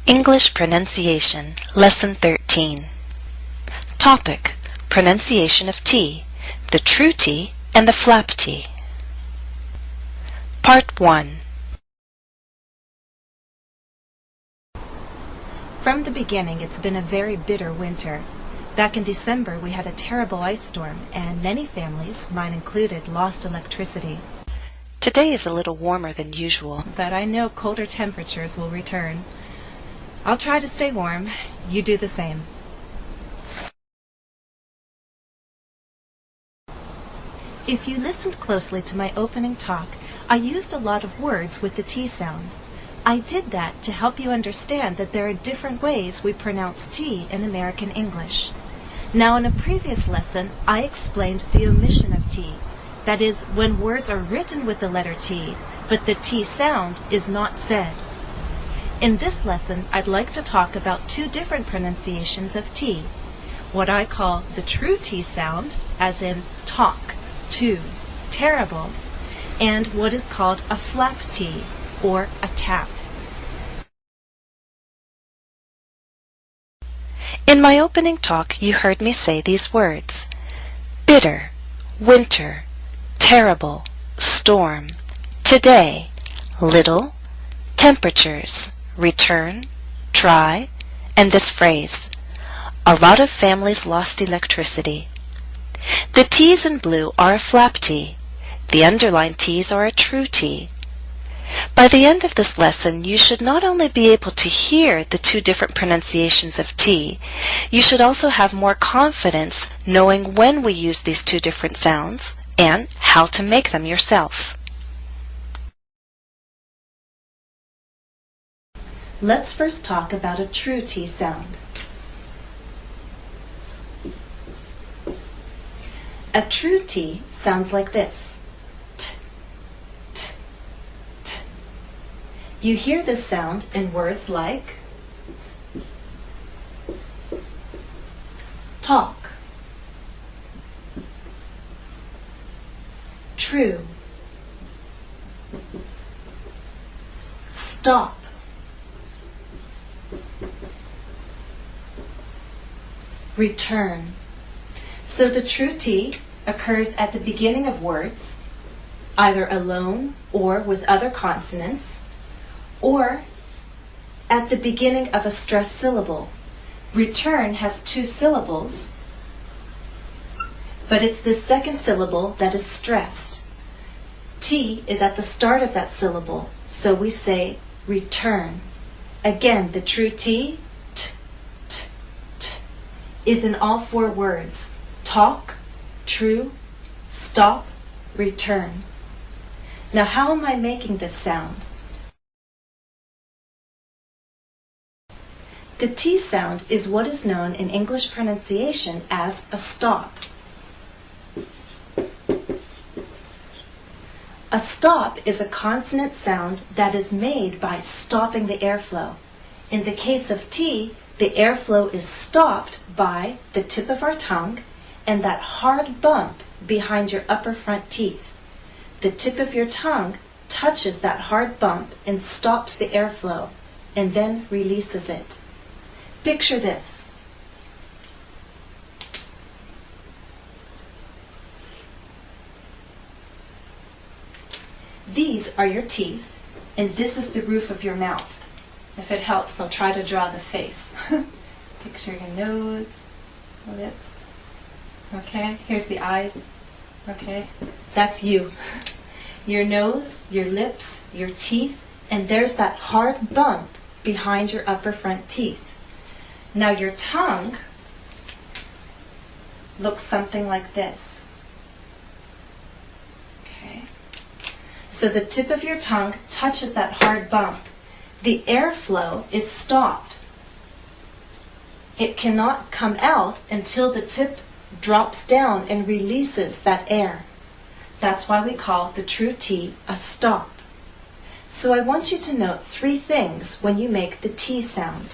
English Pronunciation, Lesson 13. Topic: Pronunciation of T, the true T and the flap T. Part 1. From the beginning, it's been a very bitter winter. Back in December, we had a terrible ice storm, and many families, mine included, lost electricity. Today is a little warmer than usual, But I know colder temperatures will return. I'll try to stay warm. You do the same. If you listened closely to my opening talk, I used a lot of words with the T sound. I did that to help you understand that there are different ways we pronounce T in American English. Now, in a previous lesson, I explained the omission of T. That is, when words are written with the letter T, but the T sound is not said. In this lesson, I'd like to talk about two different pronunciations of T. What I call the true T sound, as in talk, to, terrible, and what is called a flap T, or a tap. In my opening talk, you heard me say these words: bitter, winter, terrible, storm, today, little, temperatures, return, try, and this phrase: a lot of families lost electricity. The T's in blue are a flap T. The underlined T's are a true T. By the end of this lesson, you should not only be able to hear the two different pronunciations of T, you should also have more confidence knowing when we use these two different sounds and how to make them yourself. Let's first talk about a true T sound. A true T sounds like this. T, t, t. You hear this sound in words like talk, true, stop, return. So the true T occurs at the beginning of words, either alone or with other consonants, or at the beginning of a stressed syllable. Return has two syllables, but it's the second syllable that is stressed. T is at the start of that syllable, so we say return. Again, the true T, t, t, t, is in all four words: talk, true, stop, return. Now, how am I making this sound? The T sound is what is known in English pronunciation as a stop. A stop is a consonant sound that is made by stopping the airflow. In the case of T, the airflow is stopped by the tip of our tongue and that hard bump behind your upper front teeth. The tip of your tongue touches that hard bump and stops the airflow, and then releases it. Picture this. These are your teeth, and this is the roof of your mouth. If it helps, I'll try to draw the face. Picture your nose, lips. Okay, here's the eyes. Okay, that's you. Your nose, your lips, your teeth, and there's that hard bump behind your upper front teeth. Now your tongue looks something like this. Okay, so the tip of your tongue touches that hard bump. The airflow is stopped. It cannot come out until the tip drops down and releases that air. That's why we call the true T a stop. So I want you to note three things when you make the T sound.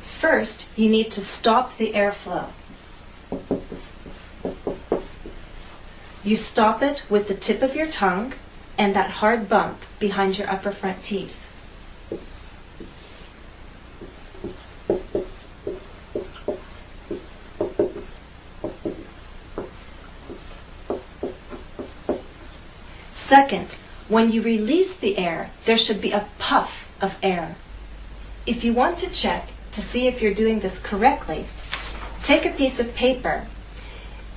First, you need to stop the airflow. You stop it with the tip of your tongue and that hard bump behind your upper front teeth. Second, when you release the air, there should be a puff of air. If you want to check to see if you're doing this correctly, take a piece of paper.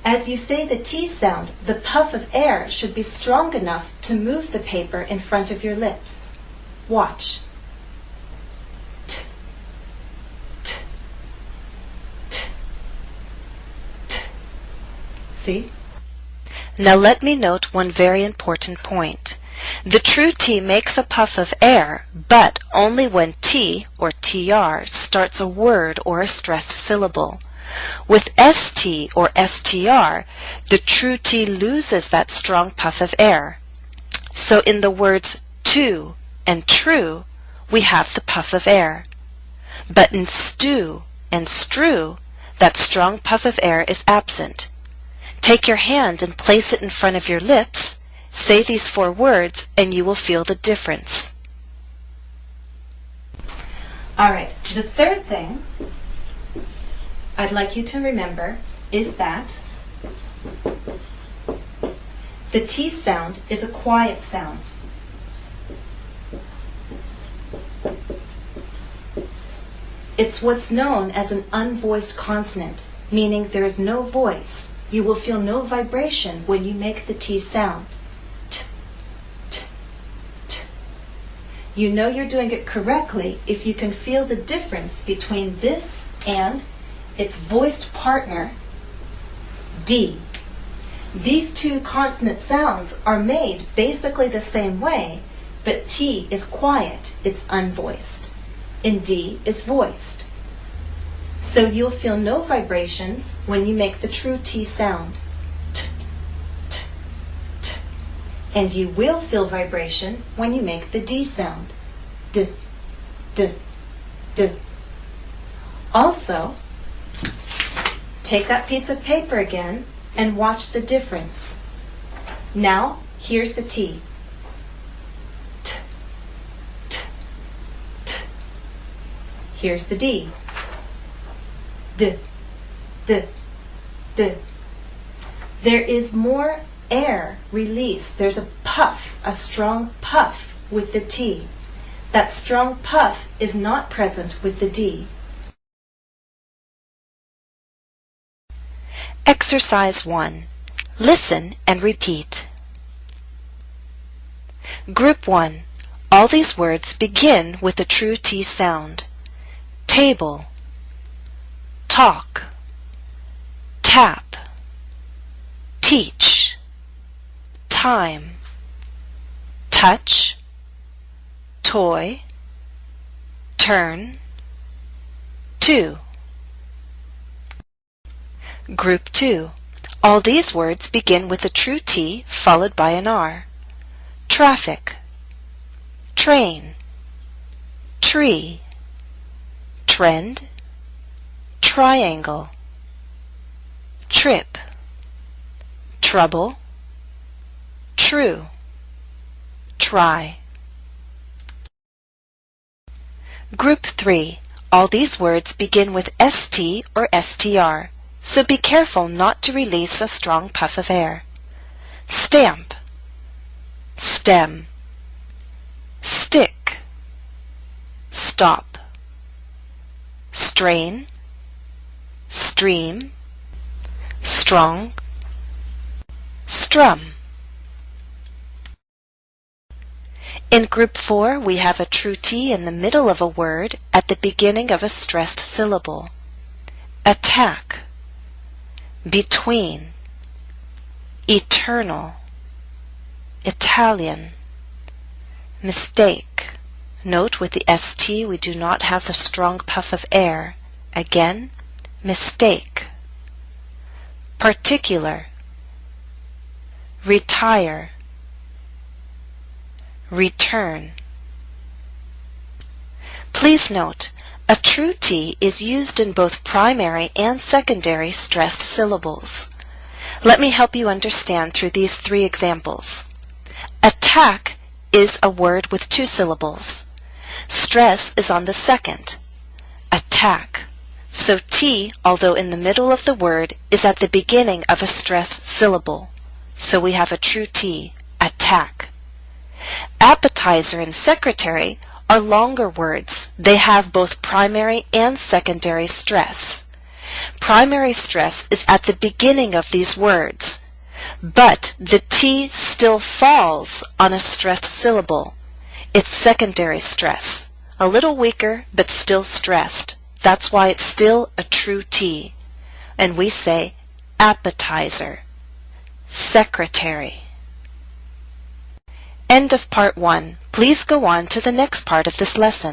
As you say the T sound, the puff of air should be strong enough to move the paper in front of your lips. Watch. T, t, t, t. See? Now let me note one very important point. The true T makes a puff of air, but only when T, or TR, starts a word or a stressed syllable. With ST or STR, the true T loses that strong puff of air. So in the words to and true, we have the puff of air. But in stew and strew, that strong puff of air is absent. Take your hand and place it in front of your lips. Say these 4 words and you will feel the difference. Alright, the third thing I'd like you to remember is that the T sound is a quiet sound. It's what's known as an unvoiced consonant, meaning there is no voice. You will feel no vibration when you make the T sound. T, t, t. You know you're doing it correctly if you can feel the difference between this and its voiced partner, D. These 2 consonant sounds are made basically the same way, but T is quiet, it's unvoiced, and D is voiced. So you'll feel no vibrations when you make the true T sound, t, t, t. And you will feel vibration when you make the D sound, d, d, d. Also, take that piece of paper again and watch the difference. Now, here's the T. T, t, t. Here's the D. D, d, d. There is more air released. There's a puff, a strong puff with the T. That strong puff is not present with the D. Exercise 1. Listen and repeat. Group 1. All these words begin with the true T sound. Table, talk, tap, teach, time, touch, toy, turn, to. Group 2. All these words begin with a true T followed by an R. Traffic, train, tree, trend, triangle, trip, trouble, true, try. Group 3. All these words begin with ST or STR, so be careful not to release a strong puff of air. Stamp, stem, stick, stop, strain, stream, strong, strum. In Group 4, we have a true T in the middle of a word at the beginning of a stressed syllable. Attack, between, eternal, Italian, mistake. Note with the ST we do not have the strong puff of air. Again, mistake. Particular, retire, return. Please note, a true T is used in both primary and secondary stressed syllables. Let me help you understand through these 3 examples. Attack Attack is a word with 2 syllables. Stress is on the second. Attack. So T, although in the middle of the word, is at the beginning of a stressed syllable. So we have a true T, attack. Appetizer and secretary are longer words. They have both primary and secondary stress. Primary stress is at the beginning of these words, but the T still falls on a stressed syllable. It's secondary stress, a little weaker but still stressed. That's why it's still a true T. And we say appetizer, secretary. End of part 1. Please go on to the next part of this lesson.